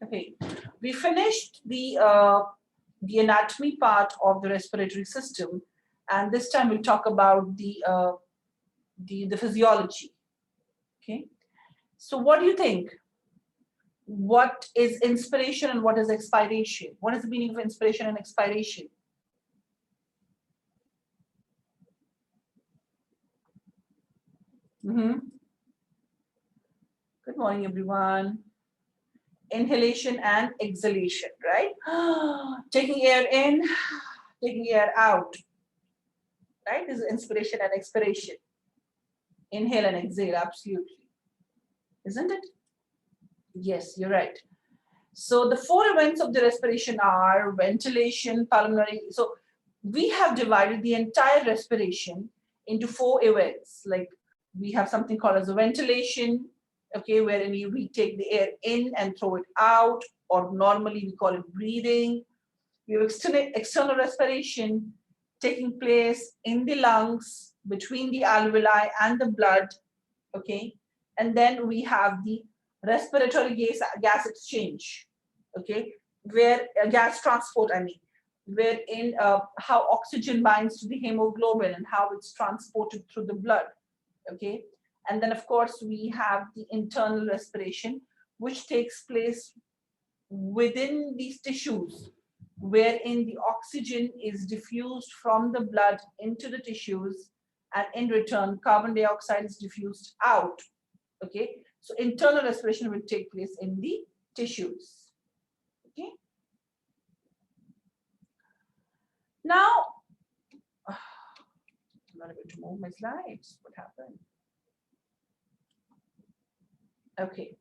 Okay, we finished the anatomy part of the respiratory system, and this time we'll talk about the physiology. Okay, so what do you think? What is inspiration and what is expiration? What is the meaning of inspiration and expiration? Good morning, everyone. Inhalation and exhalation, right? Taking air in, taking air out, right? This is inspiration and expiration. Inhale and exhale, absolutely. Isn't it? Yes, you're right. So the four events of the respiration are ventilation, pulmonary. So we have divided the entire respiration into four events. Like we have something called as a ventilation, okay, wherein we take the air in and throw it out, or normally we call it breathing. We have external respiration taking place in the lungs, between the alveoli and the blood, okay. And then we have the respiratory gas exchange, okay, where gas transport, I mean, wherein how oxygen binds to the hemoglobin and how it's transported through the blood, okay. And then of course we have the internal respiration, which takes place within these tissues, wherein the oxygen is diffused from the blood into the tissues, and in return carbon dioxide is diffused out. Okay, so internal respiration will take place in the tissues. Okay, now I'm not able to move my slides. What happened? Okay,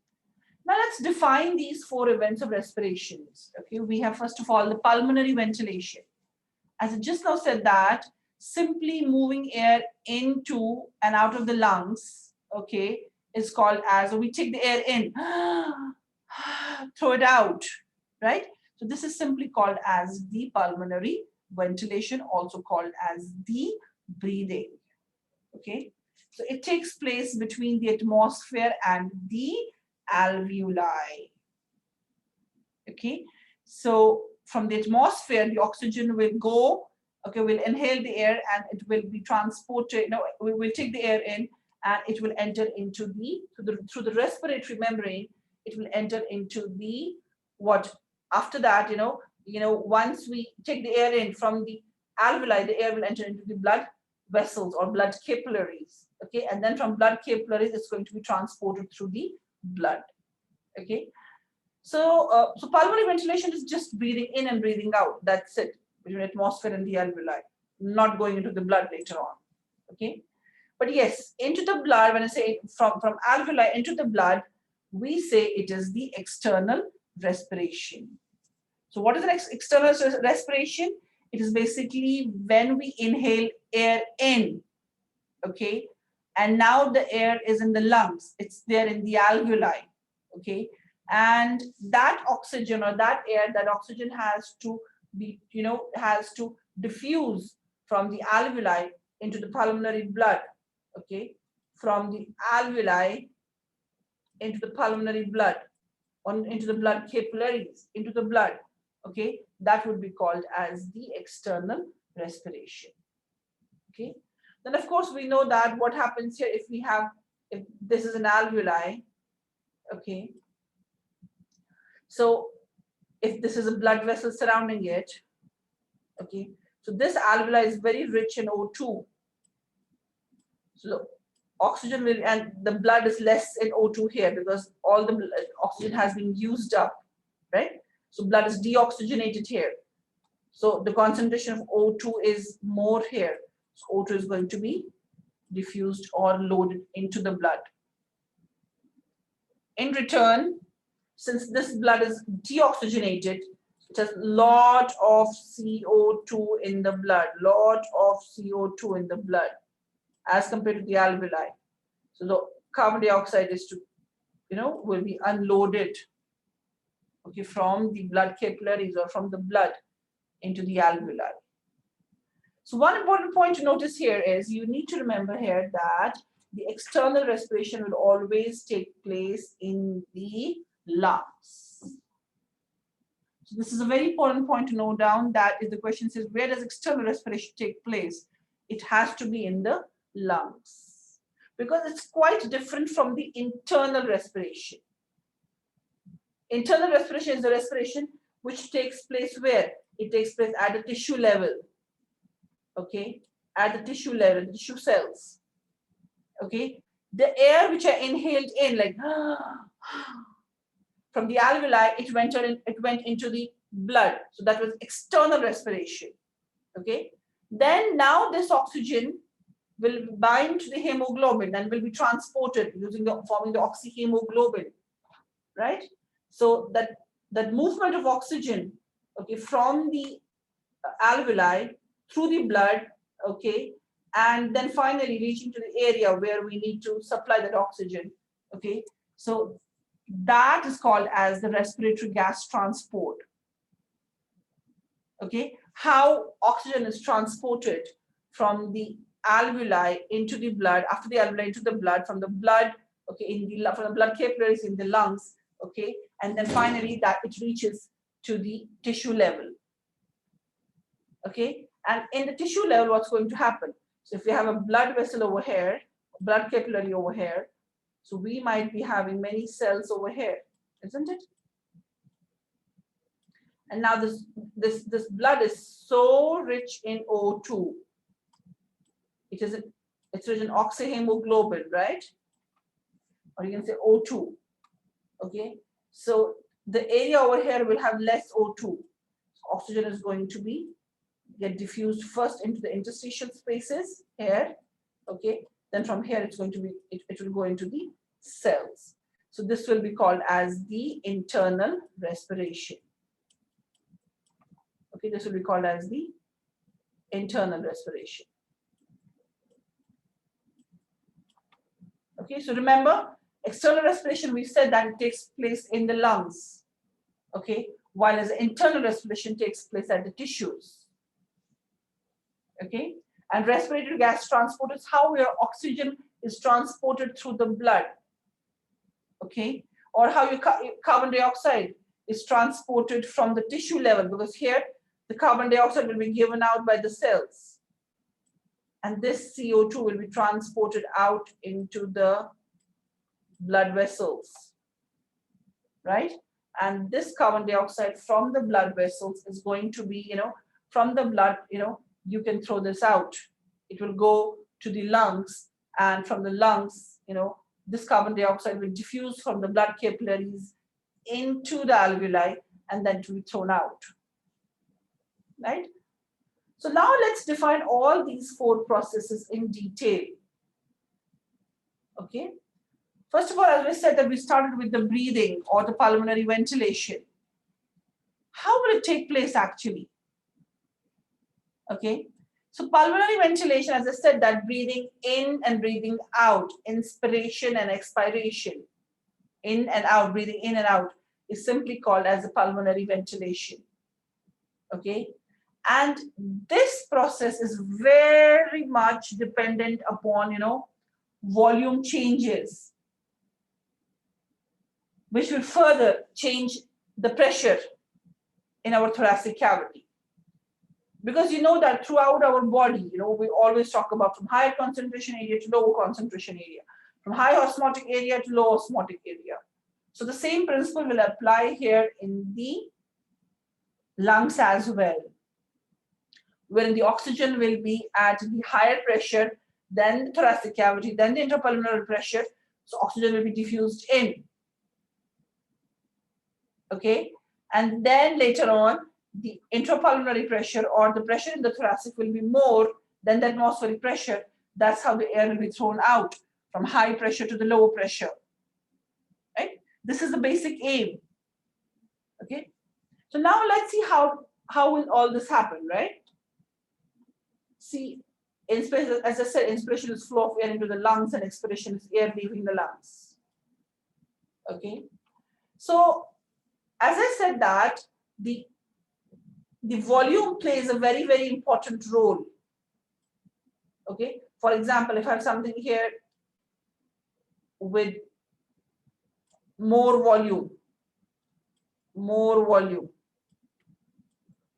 now let's define these four events of respirations. Okay, we have first of all the pulmonary ventilation. As I just now said, that simply moving air into and out of the lungs, okay, is called as, we take the air in, throw it out, right? So this is simply called as the pulmonary ventilation, also called as the breathing, okay? So it takes place between the atmosphere and the alveoli, okay? So from the atmosphere, the oxygen will go, okay, we'll inhale the air and it will be transported, we will take the air in and it will enter into through the respiratory membrane, it will enter into the, what, after that, once we take the air in from the alveoli, the air will enter into the blood vessels or blood capillaries, okay, and then from blood capillaries, it's going to be transported through the blood, okay. So, so pulmonary ventilation is just breathing in and breathing out. That's it, between atmosphere and the alveoli, not going into the blood later on. Okay, but yes, into the blood. When I say from alveoli into the blood, we say it is the external respiration. So, what is an external respiration? It is basically when we inhale air in. Okay, and now the air is in the lungs. It's there in the alveoli. Okay. And that oxygen or that air, that oxygen has to be, has to diffuse from the alveoli into the pulmonary blood, okay, from the alveoli into the pulmonary blood, into the blood capillaries, into the blood, okay, that would be called as the external respiration, okay. Then of course we know that what happens here if this is an alveoli, okay. So if this is a blood vessel surrounding it, okay, so this alveoli is very rich in O2. So oxygen will, and the blood is less in O2 here because all the oxygen has been used up, right? So blood is deoxygenated here. So the concentration of O2 is more here. So O2 is going to be diffused or loaded into the blood. In return, since this blood is deoxygenated, it has lot of CO2 in the blood, lot of CO2 in the blood as compared to the alveoli. So the carbon dioxide is to, will be unloaded, okay, from the blood capillaries or from the blood into the alveoli. So one important point to notice here is you need to remember here that the external respiration will always take place in the lungs. So this is a very important point to note down, that if the question says, where does external respiration take place? It has to be in the lungs, because it's quite different from the internal respiration. Internal respiration is the respiration which takes place where? It takes place at the tissue level. Okay, at the tissue level, tissue cells. Okay, the air which I inhaled in, like from the alveoli, it went into the blood. So that was external respiration. Okay, then now this oxygen will bind to the hemoglobin and will be transported forming the oxyhemoglobin, right? So that movement of oxygen, okay, from the alveoli through the blood, okay, and then finally reaching to the area where we need to supply that oxygen, okay. So that is called as the respiratory gas transport. Okay, how oxygen is transported from the alveoli into the blood, after the alveoli into the blood, from the blood, okay, from the blood capillaries in the lungs, okay, and then finally that it reaches to the tissue level. Okay, and in the tissue level, what's going to happen? So if we have a blood vessel over here, blood capillary over here, so we might be having many cells over here, isn't it? And now this blood is so rich in O2. It's rich in oxyhemoglobin, right? Or you can say O2. Okay, so the area over here will have less O2. So oxygen is going to get diffused first into the interstitial spaces here. Okay, then from here it's going to be it will go into the cells. So this will be called as the internal respiration. Okay, this will be called as the internal respiration. Okay, so remember, external respiration, we said that it takes place in the lungs. Okay, while as internal respiration takes place at the tissues. Okay, and respiratory gas transport is how your oxygen is transported through the blood. Okay, or how your carbon dioxide is transported from the tissue level, because here the carbon dioxide will be given out by the cells, and this CO2 will be transported out into the blood vessels, right? And this carbon dioxide from the blood vessels is going to be, from the blood, you can throw this out. It will go to the lungs, and from the lungs, this carbon dioxide will diffuse from the blood capillaries into the alveoli, and then to be thrown out, right? So now let's define all these four processes in detail. Okay. First of all, as we said, that we started with the breathing or the pulmonary ventilation. How will it take place actually? Okay. So pulmonary ventilation, as I said, that breathing in and breathing out, inspiration and expiration, in and out, breathing in and out, is simply called as a pulmonary ventilation. Okay. And this process is very much dependent upon, volume changes, which will further change the pressure in our thoracic cavity. Because you know that throughout our body, we always talk about from higher concentration area to lower concentration area, from high osmotic area to low osmotic area. So the same principle will apply here in the lungs as well, wherein the oxygen will be at the higher pressure than the thoracic cavity, then the intrapulmonary pressure. So oxygen will be diffused in. Okay, and then later on, the intrapulmonary pressure or the pressure in the thoracic will be more than the atmospheric pressure. That's how the air will be thrown out, from high pressure to the lower pressure. Right? This is the basic aim. Okay. So now let's see how will all this happen, right? See, inspiration, as I said, inspiration is flow of air into the lungs, and expiration is air leaving the lungs. Okay. So as I said that the volume plays a very, very important role. Okay. For example, if I have something here with more volume,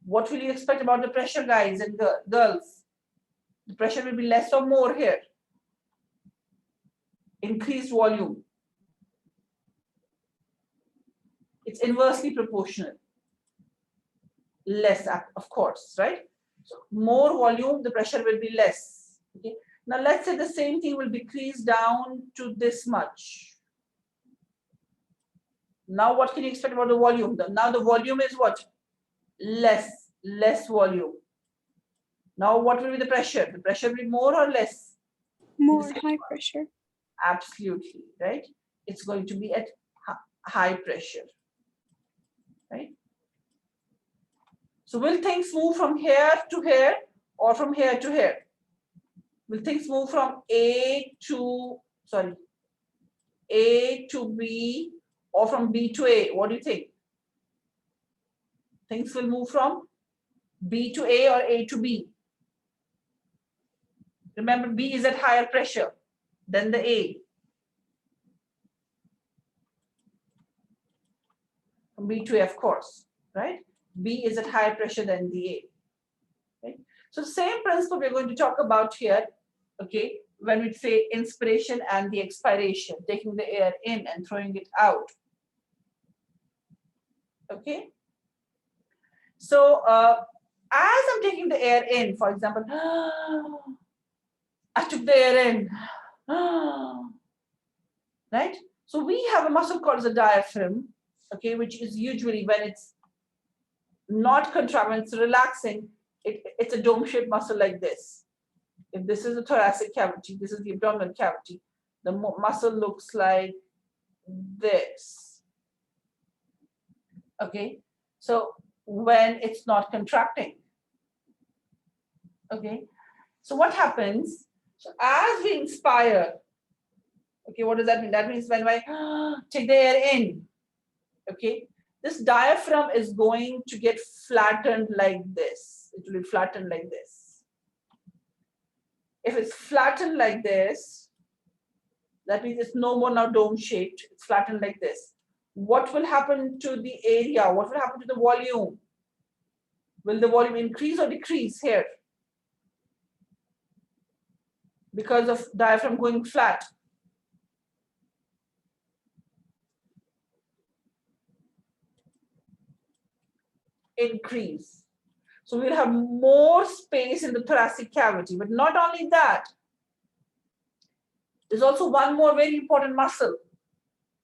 What will you expect about the pressure, guys and girls? The pressure will be less or more here. Increased volume. It's inversely proportional. Less, of course, right? So more volume, the pressure will be less. Okay. Now let's say the same thing will decrease down to this much. Now what can you expect about the volume? Now the volume is what? Less volume. Now what will be the pressure? The pressure will be more or less? More, high pressure. Absolutely, right? It's going to be at high pressure, right? So will things move from here to here or from here to here? Will things move from A to B or from B to A? What do you think? Things will move from B to A or A to B? Remember, B is at higher pressure than the A. From B to A, of course, right? B is at higher pressure than the A. Right? So the same principle we're going to talk about here, okay, when we say inspiration and the expiration, taking the air in and throwing it out. Okay. So as I'm taking the air in, for example, I took the air in, right? So we have a muscle called the diaphragm, okay, which is usually when it's not contracting, when it's relaxing, it's a dome-shaped muscle like this. If this is the thoracic cavity, this is the abdominal cavity, the muscle looks like this. Okay, so when it's not contracting. Okay, so what happens? So as we inspire, okay, what does that mean? That means when I take the air in, okay, this diaphragm is going to get flattened like this. It will be flattened like this. If it's flattened like this, that means it's no more now dome-shaped. It's flattened like this. What will happen to the area? What will happen to the volume? Will the volume increase or decrease here? Because of diaphragm going flat. Increase. So we'll have more space in the thoracic cavity. But not only that, there's also one more very important muscle,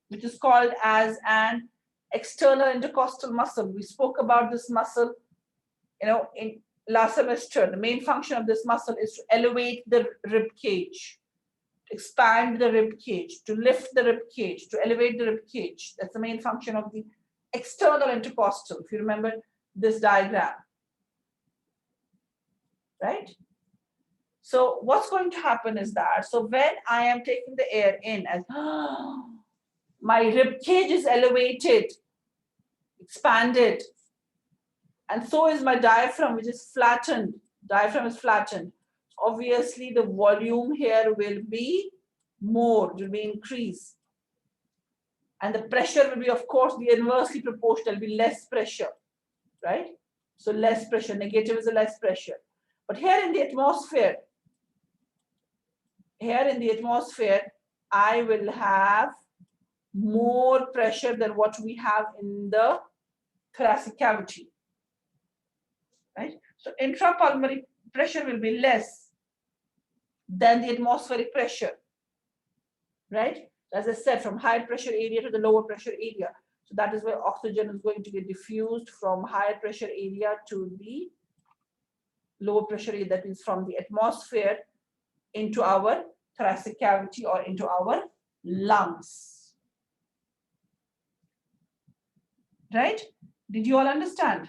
which is called as an external intercostal muscle. We spoke about this muscle, in last semester. The main function of this muscle is to elevate the rib cage, to expand the rib cage, to lift the rib cage, to elevate the rib cage. That's the main function of the external intercostal, if you remember this diagram, right? So what's going to happen is that, so when I am taking the air in, as my rib cage is elevated, expanded, and so is my diaphragm, which is flattened. Diaphragm is flattened. Obviously, the volume here will be more, will be increased. And the pressure will be, of course, be inversely proportional, will be less pressure, right? So less pressure, negative is a less pressure. But here in the atmosphere, I will have more pressure than what we have in the thoracic cavity, right? So intrapulmonary pressure will be less than the atmospheric pressure, right? As I said, from higher pressure area to the lower pressure area. So that is where oxygen is going to get diffused from higher pressure area to the lower pressure area. That means from the atmosphere into our thoracic cavity or into our lungs. Right? Did you all understand?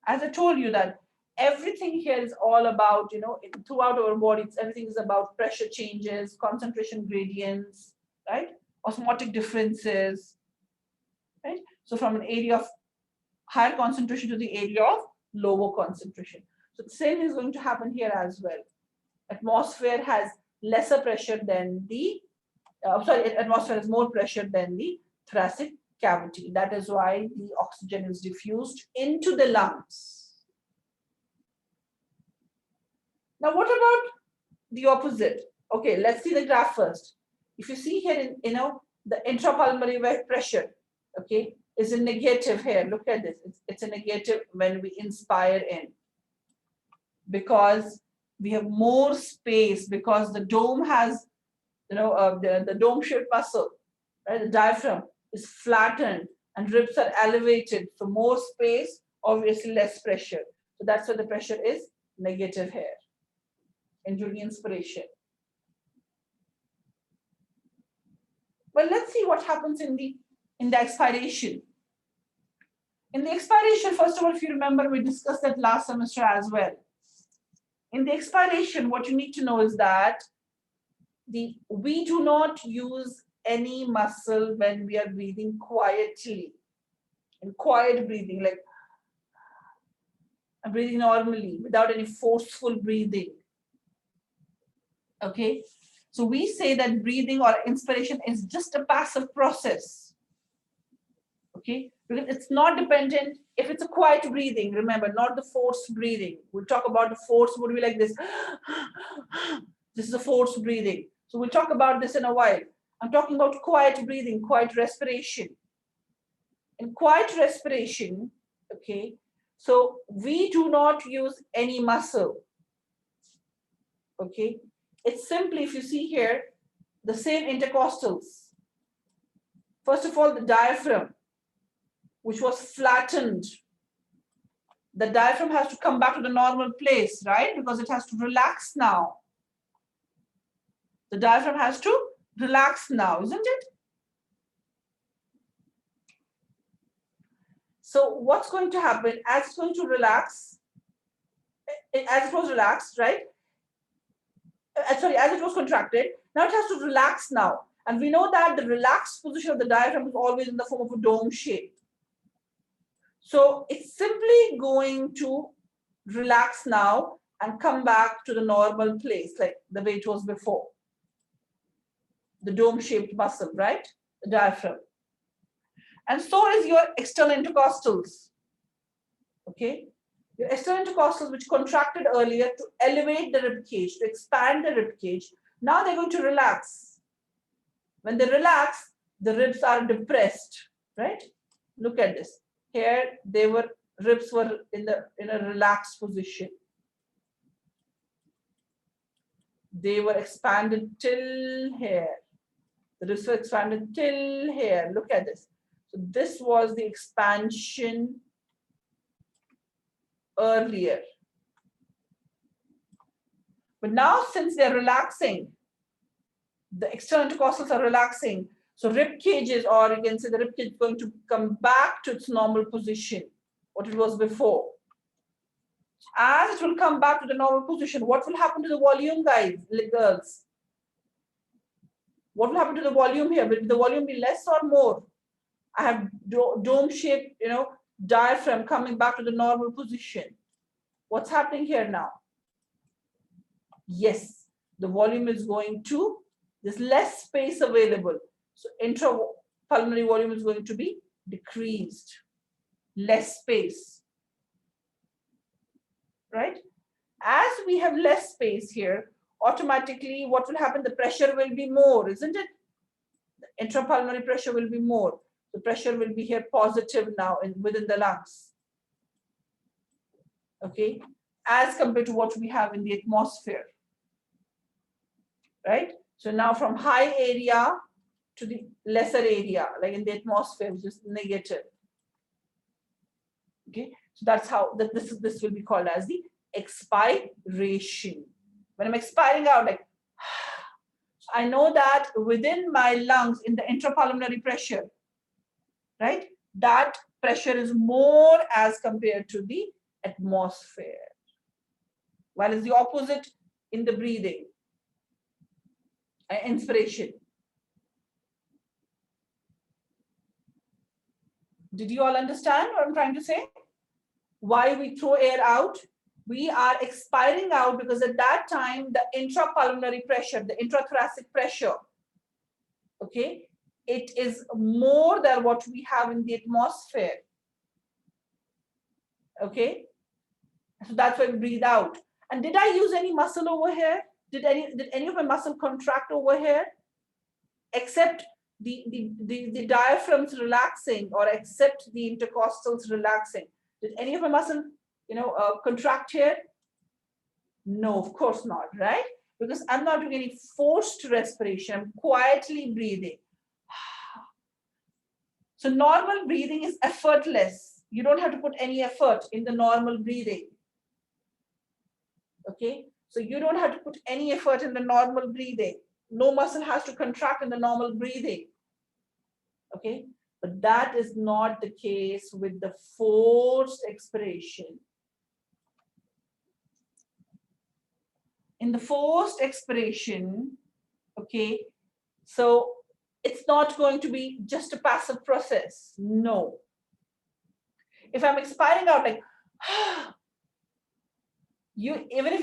As I told you that everything here is all about, throughout our bodies, everything is about pressure changes, concentration gradients, right? Osmotic differences, right? So from an area of higher concentration to the area of lower concentration. So the same is going to happen here as well. Atmosphere has lesser pressure than the, atmosphere has more pressure than the thoracic cavity. That is why the oxygen is diffused into the lungs. Now, what about the opposite? Okay, let's see the graph first. If you see here, the intrapulmonary pressure, okay, is a negative here. Look at this. It's a negative when we inspire in, because we have more space, because the dome has, the dome-shaped muscle, right? The diaphragm is flattened and ribs are elevated. So more space, obviously less pressure. So that's why the pressure is negative here into the inspiration. Well, let's see what happens in the expiration. In the expiration, first of all, if you remember, we discussed that last semester as well. In the expiration, what you need to know is that we do not use any muscle when we are breathing quietly. In quiet breathing, like I'm breathing normally without any forceful breathing. Okay, so we say that breathing or inspiration is just a passive process. Okay, because it's not dependent. If it's a quiet breathing, remember, not the forced breathing. We'll talk about the force would be like this. This is a forced breathing. So we'll talk about this in a while. I'm talking about quiet breathing, quiet respiration. In quiet respiration, okay, so we do not use any muscle. Okay, it's simply, if you see here, the same intercostals. First of all, the diaphragm, which was flattened. The diaphragm has to come back to the normal place, right? Because it has to relax now. The diaphragm has to relax now, isn't it? So what's going to happen as it's going to relax, as it was relaxed, right? Sorry, as it was contracted, now it has to relax now. And we know that the relaxed position of the diaphragm is always in the form of a dome shape. So it's simply going to relax now and come back to the normal place, like the way it was before. The dome-shaped muscle, right? The diaphragm. And so is your external intercostals. Okay? Your external intercostals, which contracted earlier to elevate the rib cage, to expand the rib cage, now they're going to relax. When they relax, the ribs are depressed, right? Look at this. Here, ribs were in a relaxed position. They were expanded till here. The ribs were expanded till here. Look at this. So this was the expansion earlier. But now, since they're relaxing, the external intercostals are relaxing. So rib cages, or you can say the rib cage is going to come back to its normal position, what it was before. As it will come back to the normal position, what will happen to the volume, guys, girls? What will happen to the volume here? Will the volume be less or more? I have dome-shaped, diaphragm coming back to the normal position. What's happening here now? Yes, the volume is going to, there's less space available. So intrapulmonary volume is going to be decreased, less space, right? As we have less space here, automatically what will happen? The pressure will be more, isn't it? The intrapulmonary pressure will be more. The pressure will be here positive now within the lungs. Okay, as compared to what we have in the atmosphere, right? So now from high area to the lesser area, like in the atmosphere, which is negative. Okay, so that's how this will be called as the expiration. When I'm expiring out, like I know that within my lungs, in the intrapulmonary pressure, right? That pressure is more as compared to the atmosphere. While it's the opposite in the breathing, inspiration. Did you all understand what I'm trying to say? Why we throw air out? We are expiring out because at that time, the intrapulmonary pressure, the intrathoracic pressure, okay, it is more than what we have in the atmosphere. Okay, so that's why we breathe out. And did I use any muscle over here? Did any of my muscle contract over here? Except the diaphragm's relaxing, or except the intercostals relaxing. Did any of my muscle, contract here? No, of course not, right? Because I'm not doing any forced respiration. I'm quietly breathing. So normal breathing is effortless. You don't have to put any effort in the normal breathing. Okay, so you don't have to put any effort in the normal breathing. No muscle has to contract in the normal breathing. Okay, but that is not the case with the forced expiration. In the forced expiration, okay, so it's not going to be just a passive process. No. If I'm expiring out like, even if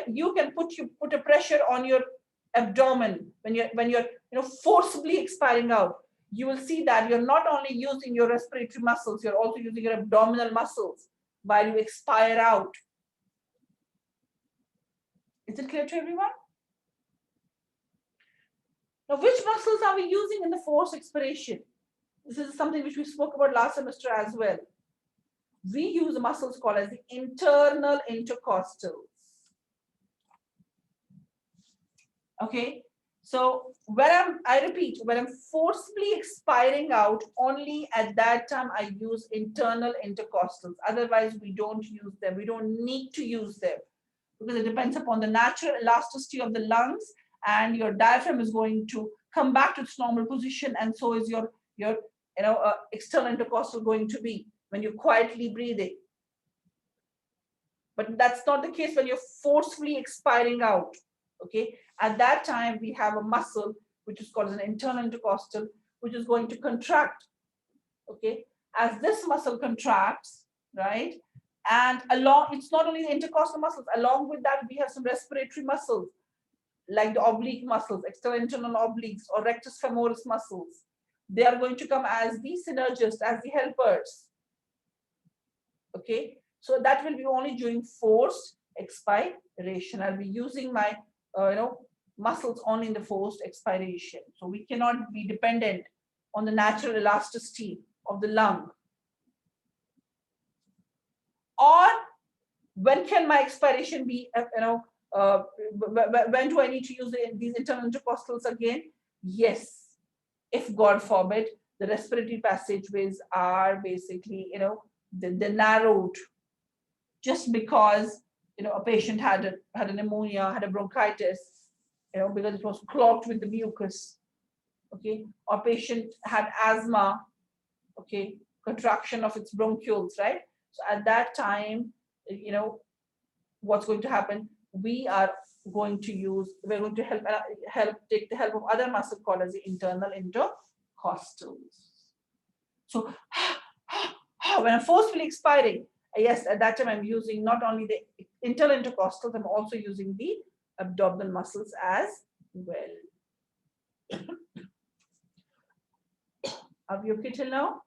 you can put a pressure on your abdomen when you're forcibly expiring out. You will see that you're not only using your respiratory muscles, you're also using your abdominal muscles while you expire out. Is it clear to everyone? Now, which muscles are we using in the forced expiration? This is something which we spoke about last semester as well. We use muscles called as the internal intercostals. Okay, so I repeat, when I'm forcibly expiring out, only at that time I use internal intercostals. Otherwise, we don't use them. We don't need to use them because it depends upon the natural elasticity of the lungs, and your diaphragm is going to come back to its normal position, and so is your external intercostal going to be when you're quietly breathing. But that's not the case when you're forcefully expiring out. Okay, at that time we have a muscle which is called an internal intercostal, which is going to contract. Okay, as this muscle contracts, right, and it's not only the intercostal muscles, along with that we have some respiratory muscles like the oblique muscles, external internal obliques, or rectus femoris muscles. They are going to come as the synergists, as the helpers. Okay, so that will be only during forced expiration. I'll be using my muscles only in the forced expiration. So we cannot be dependent on the natural elasticity of the lung. Or when can my expiration be, when do I need to use these internal intercostals again? Yes, if God forbid, the respiratory passageways are basically, they're narrowed just because, a patient had a pneumonia, had a bronchitis, because it was clogged with the mucus. Okay, or patient had asthma, okay, contraction of its bronchioles, right? So at that time, what's going to happen? We're going to take the help of other muscle called as the internal intercostals. So when I'm forcefully expiring, yes, at that time I'm using not only the internal intercostals, I'm also using the abdominal muscles as well. Are we okay till now?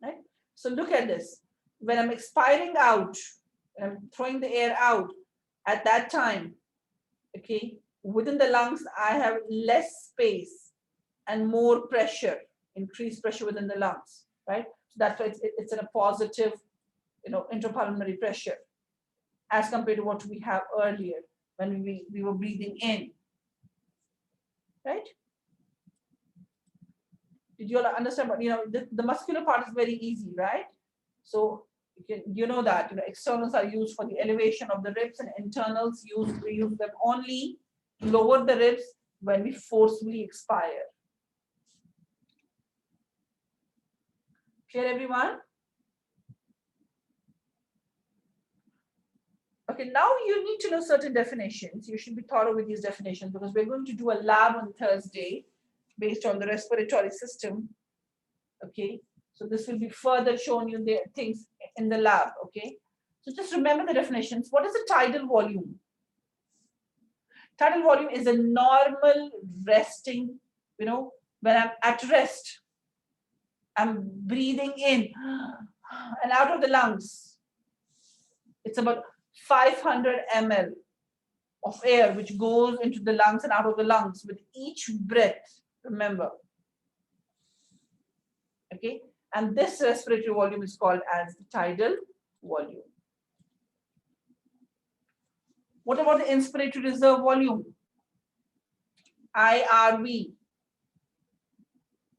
Right? So look at this. When I'm expiring out, when I'm throwing the air out, at that time, okay, within the lungs, I have less space and more pressure, increased pressure within the lungs, right? So that's why it's in a positive, intrapulmonary pressure as compared to what we have earlier when we were breathing in, right? Did you all understand? But the muscular part is very easy, right? So you know that externals are used for the elevation of the ribs, and internals we use them only to lower the ribs when we forcefully expire. Clear, everyone? Okay, now you need to know certain definitions. You should be thorough with these definitions because we're going to do a lab on Thursday based on the respiratory system. Okay, so this will be further showing you the things in the lab. Okay, so just remember the definitions. What is a tidal volume? Tidal volume is a normal resting, you know, when I'm at rest, I'm breathing in and out of the lungs. It's about 500 ml of air which goes into the lungs and out of the lungs with each breath, remember. Okay, and this respiratory volume is called as the tidal volume. What about the inspiratory reserve volume? IRV.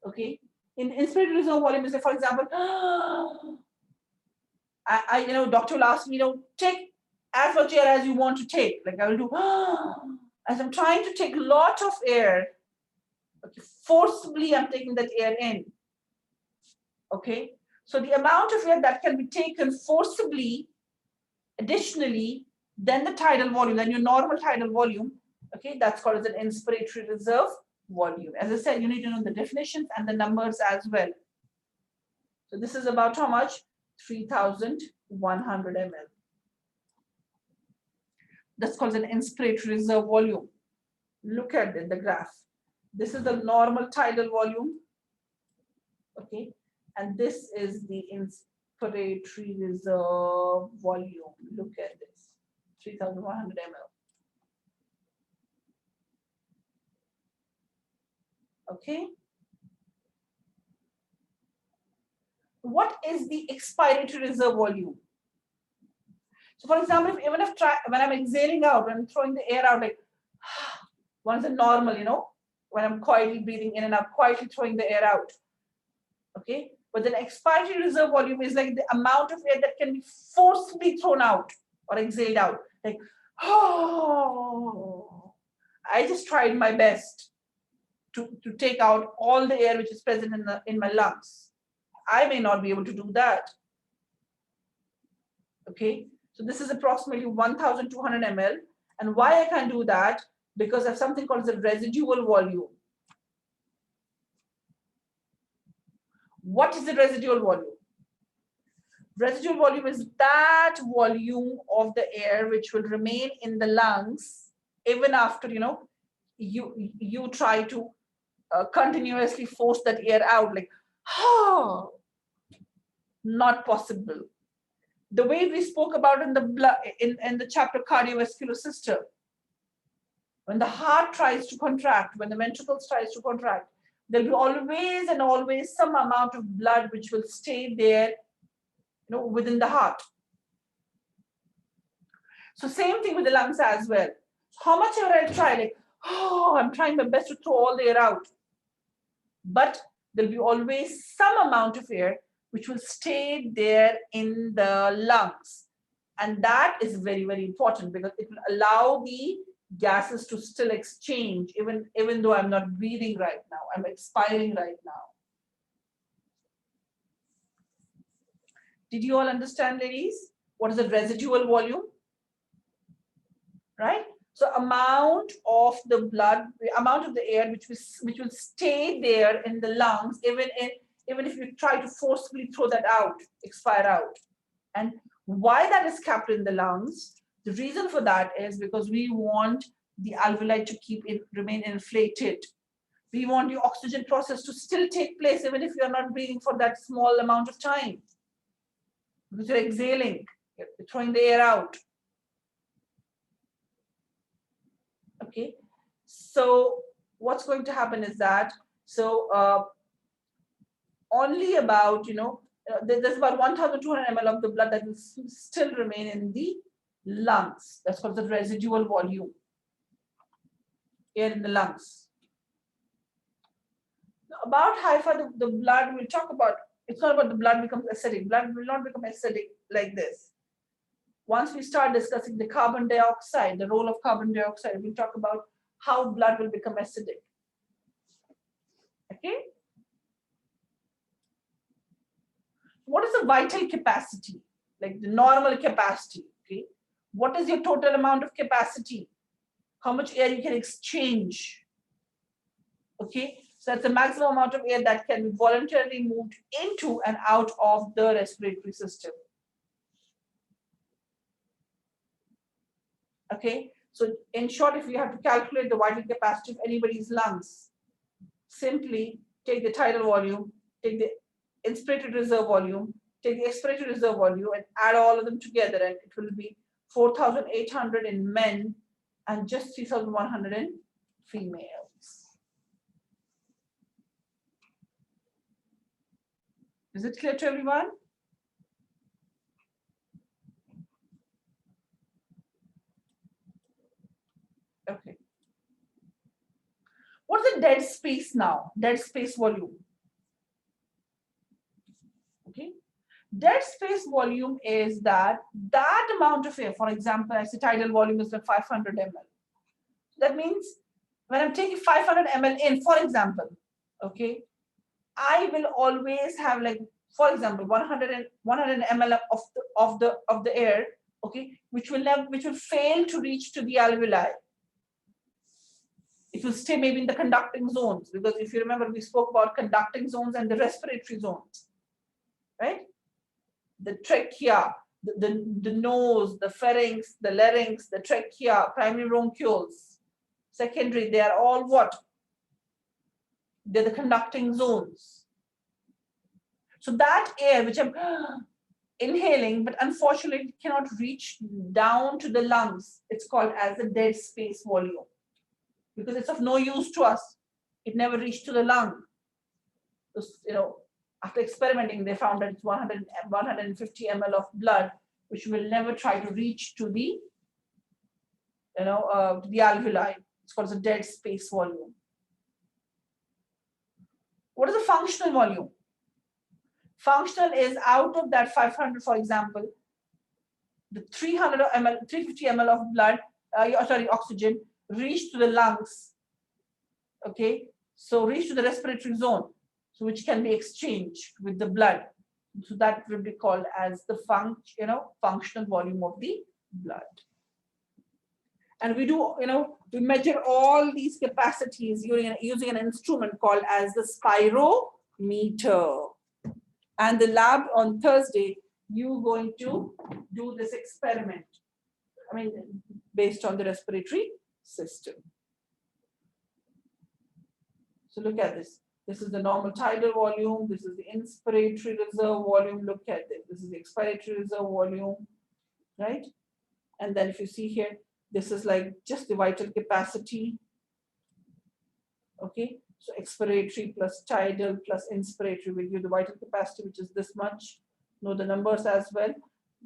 Okay, in the inspiratory reserve volume is, for example, doctor will ask me, take as much air as you want to take. Like I will do, as I'm trying to take a lot of air, okay, forcibly I'm taking that air in. Okay, so the amount of air that can be taken forcibly, additionally, then the tidal volume, then your normal tidal volume, okay, that's called as an inspiratory reserve volume. As I said, you need to know the definitions and the numbers as well. So this is about how much? 3,100 ml. That's called an inspiratory reserve volume. Look at the graph. This is the normal tidal volume, okay, and this is the inspiratory reserve volume. Look at this, 3,100 ml. Okay. What is the expiratory reserve volume? So for example, if even if when I'm exhaling out, when I'm throwing the air out, like one's a normal, when I'm quietly breathing in and out, quietly throwing the air out. Okay, but then expiratory reserve volume is like the amount of air that can be forcibly thrown out or exhaled out. Like, oh, I just tried my best to take out all the air which is present in my lungs. I may not be able to do that. Okay, so this is approximately 1,200 ml. And why I can do that? Because of something called the residual volume. What is the residual volume? Residual volume is that volume of the air which will remain in the lungs even after you try to continuously force that air out, like not possible. The way we spoke about in the blood in the chapter cardiovascular system, when the heart tries to contract, when the ventricles tries to contract, there'll be always and always some amount of blood which will stay there, within the heart. So same thing with the lungs as well. How much ever I try, like, I'm trying my best to throw all the air out, but there'll be always some amount of air which will stay there in the lungs. And that is very, very important because it will allow the gases to still exchange, even though I'm not breathing right now, I'm expiring right now. Did you all understand, ladies? What is the residual volume? Right? So amount of the blood, the amount of the air which will stay there in the lungs, even if you try to forcibly throw that out, expire out. And why that is kept in the lungs? The reason for that is because we want the alveoli to remain inflated. We want the oxygen process to still take place even if you are not breathing for that small amount of time. Because you're exhaling, you're throwing the air out. Okay, so what's going to happen is that, only about, there's about 1,200 ml of the blood that will still remain in the lungs. That's called the residual volume, air in the lungs. About how far the blood, we'll talk about, it's not about the blood becomes acidic. Blood will not become acidic like this. Once we start discussing the carbon dioxide, the role of carbon dioxide, we'll talk about how blood will become acidic. Okay? What is the vital capacity? Like the normal capacity, okay? What is your total amount of capacity? How much air you can exchange? Okay? So that's the maximum amount of air that can be voluntarily moved into and out of the respiratory system. Okay, So in short, if you have to calculate the vital capacity of anybody's lungs, simply take the tidal volume, take the inspirated reserve volume, take the expirated reserve volume, and add all of them together, and it will be 4,800 in men and just 3,100 in females. Is it clear to everyone? Okay. What's the dead space now? Dead space volume. Okay. Dead space volume is that amount of air. For example, I say tidal volume is like 500 ml. That means when I'm taking 500 ml in, for example, okay, I will always have, like, for example, 100 ml of the air, okay, which will fail to reach to the alveoli. It will stay maybe in the conducting zones, because if you remember, we spoke about conducting zones and the respiratory zones, right? The trachea, the nose, the pharynx, the larynx, the trachea, primary bronchioles, secondary, they are all what? They're the conducting zones. So that air which I'm inhaling, but unfortunately it cannot reach down to the lungs, it's called as the dead space volume, because it's of no use to us. It never reached to the lung. You know, after experimenting, they found that it's 150 ml of blood, which will never try to reach to the, to the alveoli. It's called the dead space volume. What is the functional volume? Functional is out of that 500, for example, the 350 ml of blood, oxygen, reach to the lungs. Okay, so reach to the respiratory zone, so which can be exchanged with the blood. So that will be called as the functional volume of the blood. And we do, we measure all these capacities using an instrument called as the spirometer. And the lab on Thursday, you're going to do this experiment. I mean, based on the respiratory system. So look at this. This is the normal tidal volume. This is the inspiratory reserve volume. Look at this. This is the expiratory reserve volume, right? And then if you see here, this is like just the vital capacity. Okay, so expiratory plus tidal plus inspiratory will give the vital capacity, which is this much. Know the numbers as well.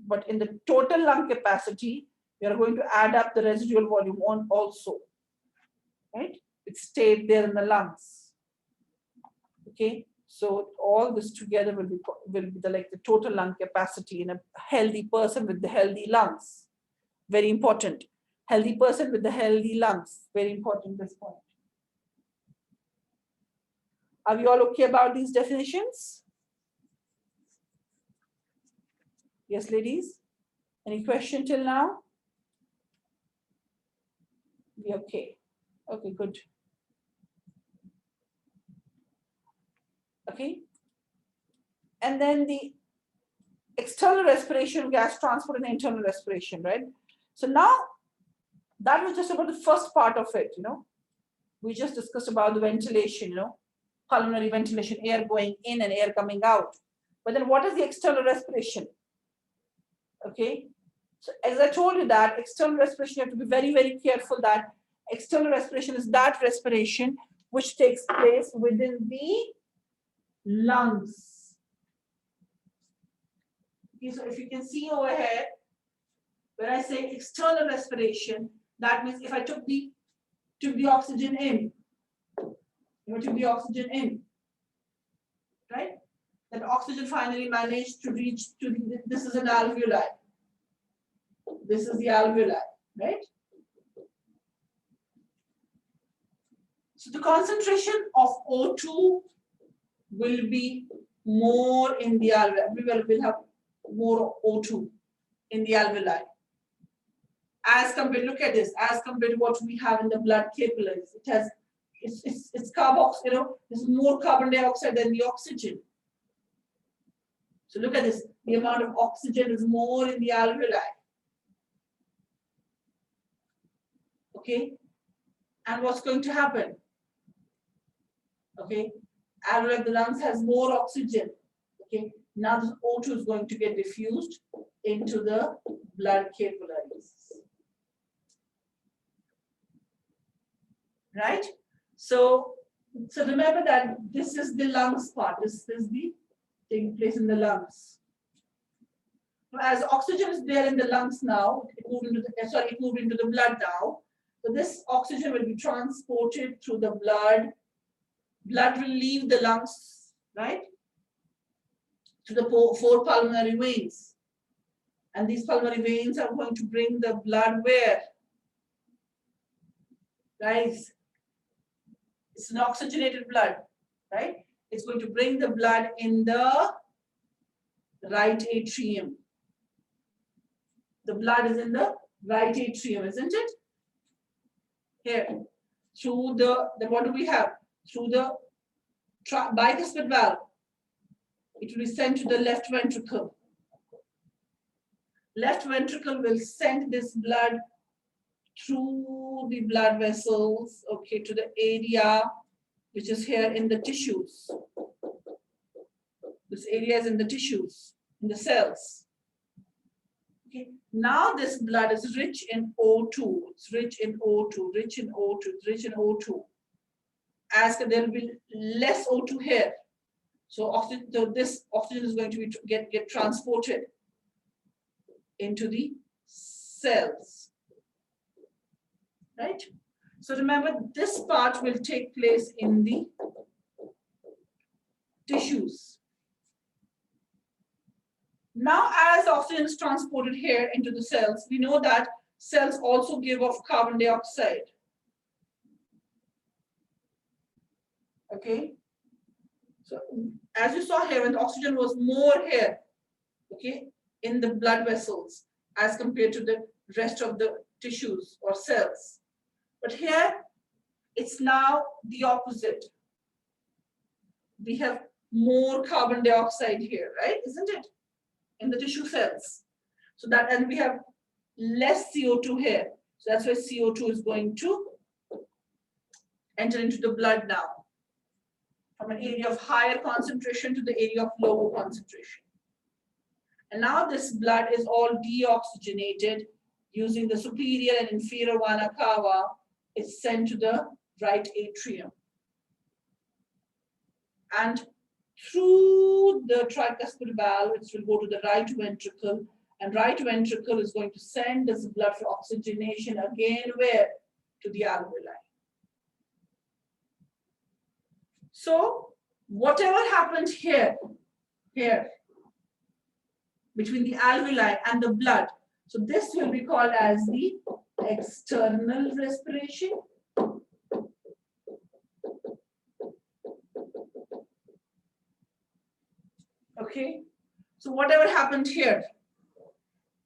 But in the total lung capacity, we are going to add up the residual volume on also, right? It stayed there in the lungs. Okay, so all this together will be the total lung capacity in a healthy person with the healthy lungs. Very important. Healthy person with the healthy lungs. Very important, this point. Are we all okay about these definitions? Yes, ladies? Any question till now? We okay. Okay, good. Okay. And then the external respiration, gas transport, and internal respiration, right? So now that was just about the first part of it, We just discussed about the ventilation, pulmonary ventilation, air going in and air coming out. But then what is the external respiration? Okay. So as I told you that external respiration, you have to be very, very careful that external respiration is that respiration which takes place within the lungs. Okay, so if you can see over here, when I say external respiration, that means if I took the oxygen in, took the oxygen in, right? That oxygen finally managed to reach to this is an alveoli. This is the alveoli, right? So the concentration of O2 will be more in the alveoli. We will have more O2 in the alveoli. As compared, look at this, as compared to what we have in the blood capillaries. It has, it's carboxyl, there's more carbon dioxide than the oxygen. So look at this, the amount of oxygen is more in the alveoli. Okay, and what's going to happen? Okay, alveoli of the lungs has more oxygen. Okay, now this O2 is going to get diffused into the blood capillaries. Right? So remember that this is the lungs part. This is the taking place in the lungs. As oxygen is there in the lungs now, it moved into the blood now. So this oxygen will be transported through the blood. Blood will leave the lungs, right? To the four pulmonary veins. And these pulmonary veins are going to bring the blood where? Guys, it's an oxygenated blood, right? It's going to bring the blood in the right atrium. The blood is in the right atrium, isn't it? Here, through then what do we have? Through the bicuspid valve, it will be sent to the left ventricle. Left ventricle will send this blood through the blood vessels, okay, to the area which is here in the tissues. This area is in the tissues, in the cells. Okay. Now this blood is rich in O2. It's rich in O2, rich in O2, rich in O2. As there will be less O2 here. So this oxygen is going to get transported into the cells. Right? So remember, this part will take place in the tissues. Now, as oxygen is transported here into the cells, we know that cells also give off carbon dioxide. Okay. So, as you saw here, when the oxygen was more here, okay, in the blood vessels as compared to the rest of the tissues or cells. But here, it's now the opposite. We have more carbon dioxide here, right? Isn't it? In the tissue cells. So that, and we have less CO2 here. So that's why CO2 is going to enter into the blood now. From an area of higher concentration to the area of lower concentration. And now this blood is all deoxygenated using the superior and inferior vena cava. It's sent to the right atrium. And through the tricuspid valve, it will go to the right ventricle, and right ventricle is going to send this blood for oxygenation again where? To the alveoli. So whatever happened here, between the alveoli and the blood, so this will be called as the external respiration. Okay, so whatever happened here,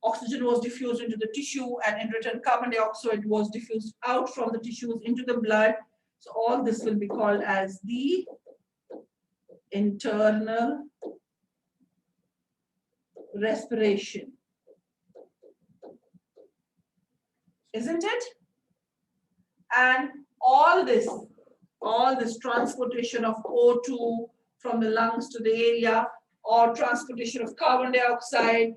oxygen was diffused into the tissue, and in return carbon dioxide was diffused out from the tissues into the blood. So all this will be called as the internal respiration. Isn't it? And all this transportation of O2 from the lungs to the area, or transportation of carbon dioxide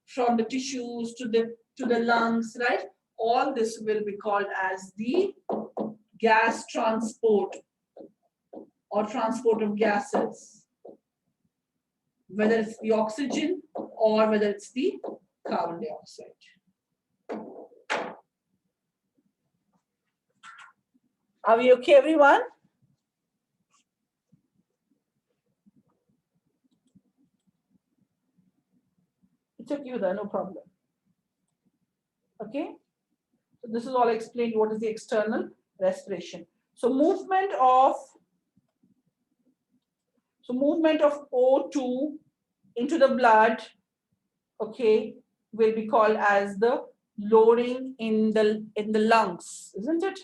from the tissues to the lungs, right? All this will be called as the gas transport or transport of gases, whether it's the oxygen or whether it's the carbon dioxide. Are we okay, everyone? It's okay with that, no problem. Okay, so this is all explained. What is the external respiration? So movement of O2 into the blood, okay, will be called as the loading in the lungs, isn't it?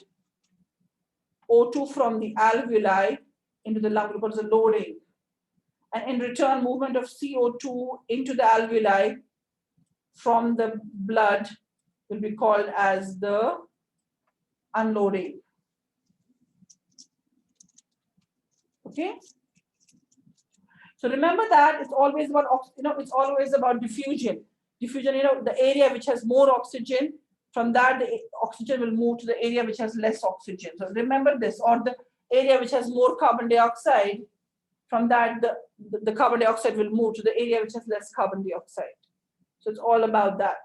O2 from the alveoli into the lung because the loading, and in return movement of CO2 into the alveoli from the blood will be called as the unloading. Okay. So remember that it's always about, it's always about diffusion. Diffusion, the area which has more oxygen, from that the oxygen will move to the area which has less oxygen. So remember this, or the area which has more carbon dioxide, from that the carbon dioxide will move to the area which has less carbon dioxide. So it's all about that.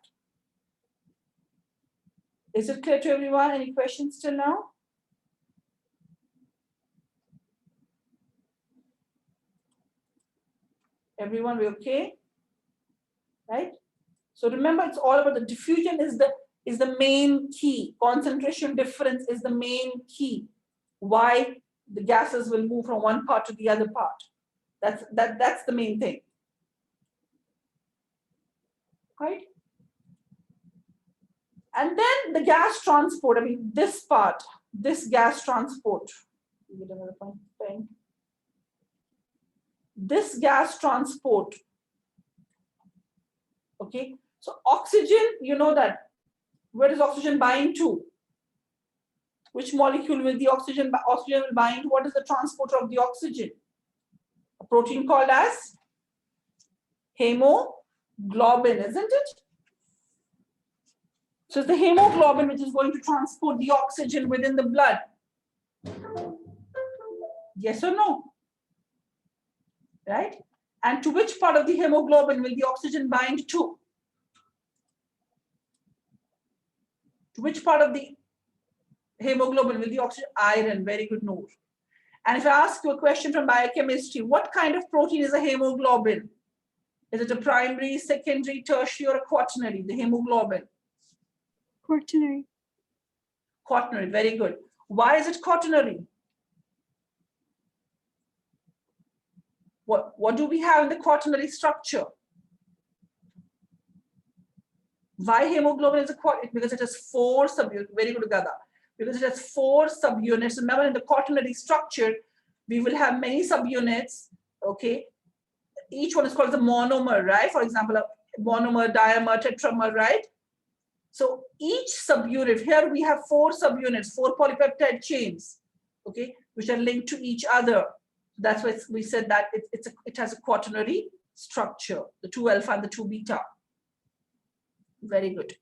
Is it clear to everyone? Any questions till now? Everyone, we okay? Right? So remember, it's all about the diffusion is the main key. Concentration difference is the main key. Why the gases will move from one part to the other part. That's the main thing. Right? And then the gas transport, I mean, this part, this gas transport. This gas transport. Okay, so oxygen, you know that. Where does oxygen bind to? Which molecule will the oxygen will bind to? What is the transporter of the oxygen? A protein called as hemoglobin, isn't it? So it's the hemoglobin which is going to transport the oxygen within the blood. Yes or no? Right? And to which part of the hemoglobin will the oxygen bind to? To which part of the hemoglobin will the oxygen? Iron. Very good, Noor. And if I ask you a question from biochemistry, what kind of protein is a hemoglobin? Is it a primary, secondary, tertiary, or a quaternary? The hemoglobin. Quaternary. Quaternary. Very good. Why is it quaternary? What do we have in the quaternary structure? Why hemoglobin is a quaternary? Because it has 4 subunits. Very good, Gada. Because it has 4 subunits. Remember, in the quaternary structure, we will have many subunits. Okay. Each one is called the monomer, right? For example, a monomer, dimer, tetramer, right? So each subunit, here we have 4 subunits, 4 polypeptide chains, okay, which are linked to each other. That's why we said that it has a quaternary structure, the 2 alpha and the 2 beta. Very good,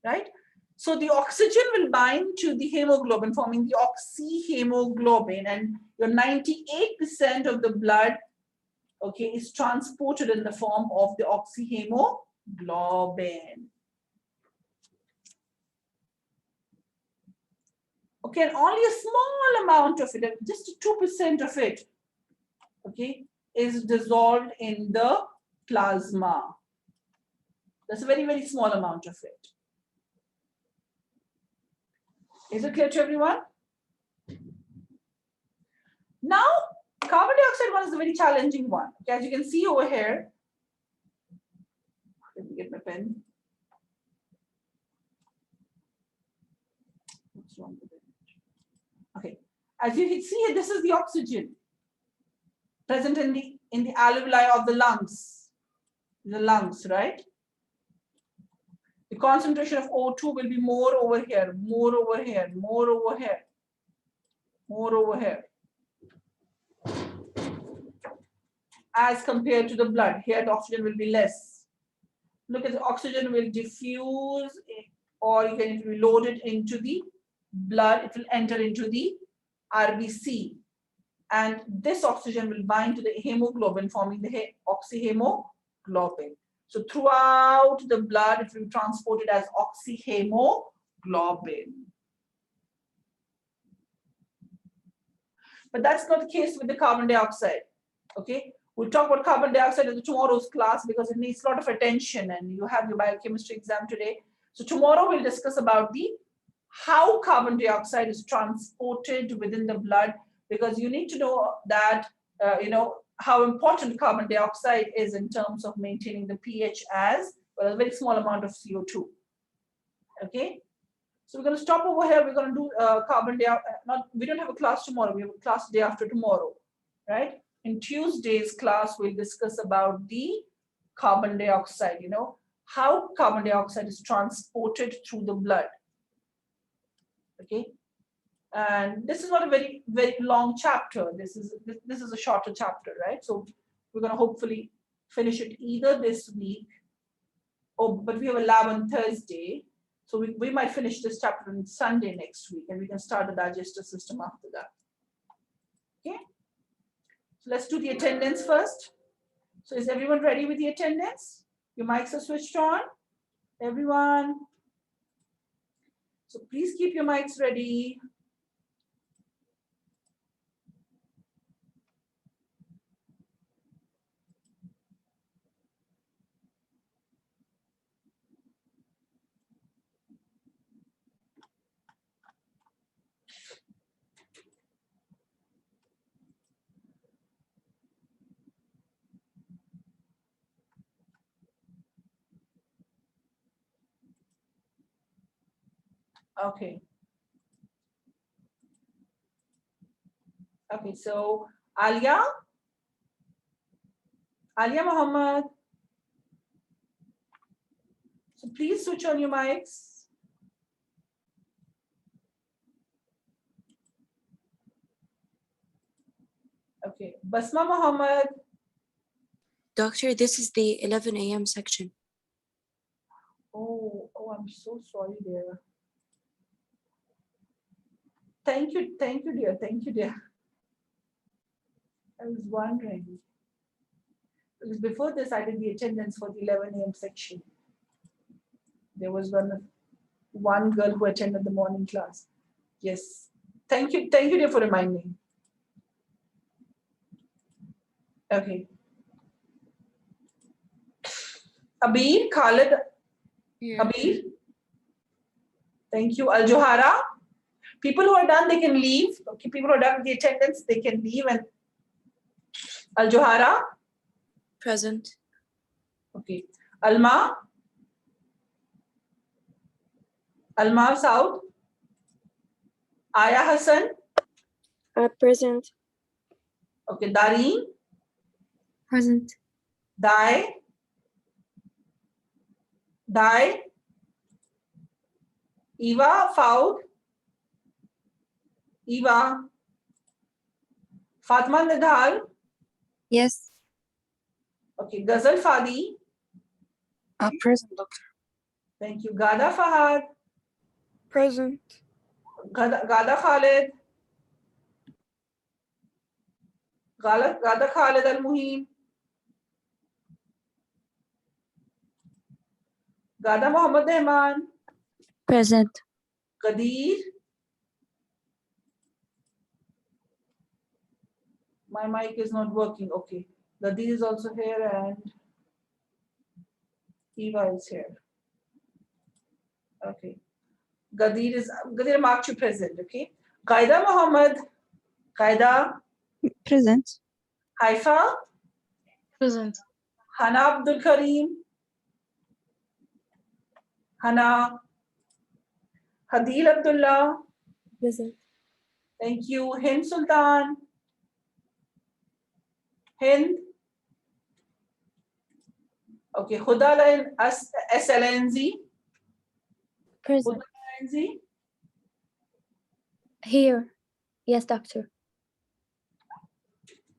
right? So the oxygen will bind to the hemoglobin, forming the oxyhemoglobin, and your 98% of the blood, okay, is transported in the form of the oxyhemoglobin. Okay, and only a small amount of it, just 2% of it, okay, is dissolved in the plasma. That's a very, very small amount of it. Is it clear to everyone? Now, carbon dioxide one is a very challenging one. Okay, as you can see over here, let me get my pen. What's wrong with it? Okay, as you can see here, this is the oxygen present in the alveoli of the lungs, right? The concentration of O2 will be more over here, more over here, more over here, more over here, as compared to the blood. Here the oxygen will be less. Look at the oxygen will diffuse, or you can, if you load it into the blood, it will enter into the RBC. And this oxygen will bind to the hemoglobin, forming the oxyhemoglobin. So throughout the blood, it will be transported as oxyhemoglobin. But that's not the case with the carbon dioxide. Okay, we'll talk about carbon dioxide in tomorrow's class because it needs a lot of attention, and you have your biochemistry exam today. So tomorrow we'll discuss about how carbon dioxide is transported within the blood, because you need to know that how important carbon dioxide is in terms of maintaining the pH as well as a very small amount of CO2. Okay, so we're going to stop over here. We're going to do carbon dioxide. We don't have a class tomorrow. We have a class day after tomorrow, right? In Tuesday's class, we'll discuss about the carbon dioxide, how carbon dioxide is transported through the blood. Okay, And this is not a very, very long chapter. This is a shorter chapter, right? So we're going to hopefully finish it either this week, but we have a lab on Thursday. So we might finish this chapter on Sunday next week, and we can start the digestive system after that. Okay? So let's do the attendance first. So is everyone ready with the attendance? Your mics are switched on? Everyone? So please keep your mics ready. Okay. Okay, so Alia Muhammad. So please switch on your mics. Okay, Basma Muhammad. Doctor, this is the 11 a.m. section. Oh, I'm so sorry, dear. Thank you, dear. Thank you, dear. I was wondering. Because before this, I did the attendance for the 11 a.m. section. There was one girl who attended the morning class. Yes. Thank you, dear, for reminding. Okay. Abir, Khalid. Yeah. Abir. Thank you. Al Johara. People who are done, they can leave. Okay, people who are done with the attendance, they can leave. And Al Johara. Present. Okay. Alma Saud. Aya Hassan. Present. Okay. Dareen. Present. Dai. Eva Faud. Eva. Fatma Nidhal. Yes. Okay. Ghazal Fadi. Present, doctor. Thank you. Gada Fahad. Present. Gada Khalid. Gada Khalid Al Muhim. Gada Muhammad Rahman. Present. Qadir. My mic is not working. Okay. Qadir is also here and Eva is here. Okay. Qadir marked you present. Okay. Qaida Muhammad. Qaida. Present. Haifa. Present. Hana Abdul Kareem. Hana. Hadil Abdullah. Present. Thank you. Hind Sultan. Hind. Okay. Huda SLNZ. Present. Huda Here. Yes, doctor.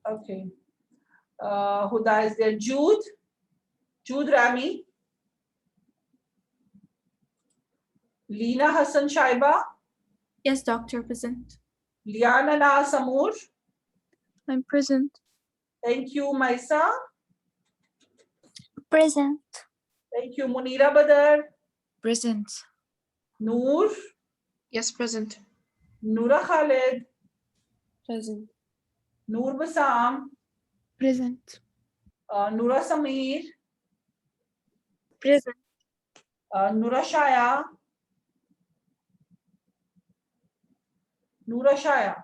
Okay. Huda is there. Jude Rami. Lina Hassan Shaiba. Yes, doctor. Present. Liana Na Samur. I'm present. Thank you, Maisa. Present. Thank you, Munira Badar. Present. Noor. Yes, present. Noora Khalid. Present. Noor Basam. Present. Noora Sameer. Present. Noora Shaya. Noora Shaya.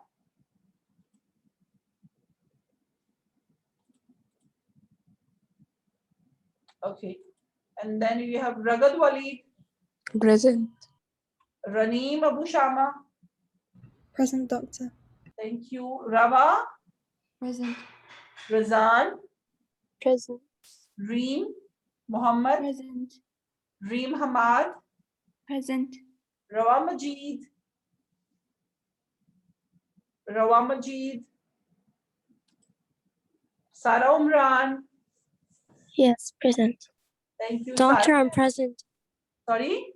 Okay. And then you have Ragad Walid. Present. Raneem Abu Shama. Present, doctor. Thank you. Rava. Present. Razan. Present. Reem Muhammad. Present. Reem Hamad. Present. Rawa Majid. Rawa Majid, Sara Umran. Yes, present. Thank you, Doctor, Sara. I'm present. Sorry?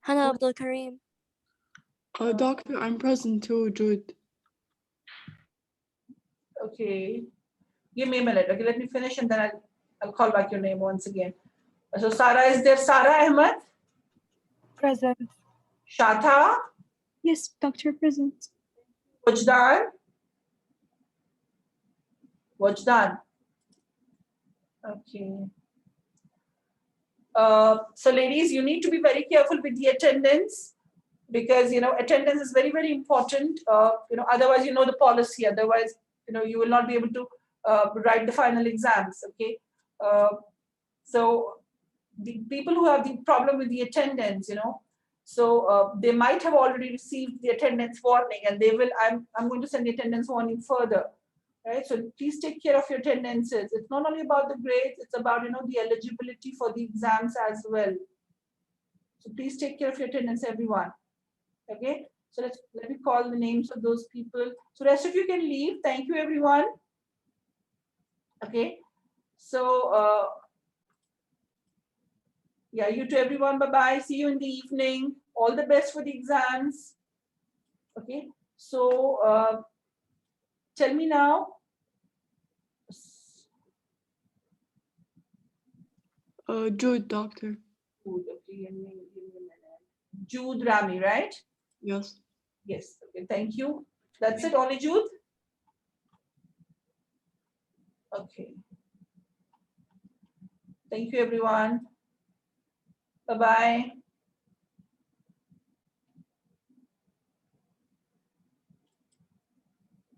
Hannah Abdul Karim. Doctor, I'm present too, Jude. Okay. Give me a minute. Okay, let me finish and then I'll call back your name once again. So Sara, is there Sara Ahmed? Present. Shatha? Yes, doctor, present. Wajdan? Wajdan. Okay. So ladies, you need to be very careful with the attendance because, attendance is very, very important. Otherwise, the policy. Otherwise, you will not be able to write the final exams. Okay. So the people who have the problem with the attendance, so they might have already received the attendance warning and they will, I'm going to send the attendance warning further. Right, so please take care of your attendances. It's not only about the grades, it's about the eligibility for the exams as well. So please take care of your attendance, everyone. Okay, so let me call the names of those people. So rest of you can leave. Thank you, everyone. Okay, so yeah, you too, everyone. Bye-bye. See you in the evening. All the best for the exams. Okay, so tell me now. Jude, doctor. Good. Okay, give me a minute. Jude Rami, right? Yes. Yes. Okay. Thank you. That's it. Only Jude. Okay. Thank you, everyone. Bye-bye.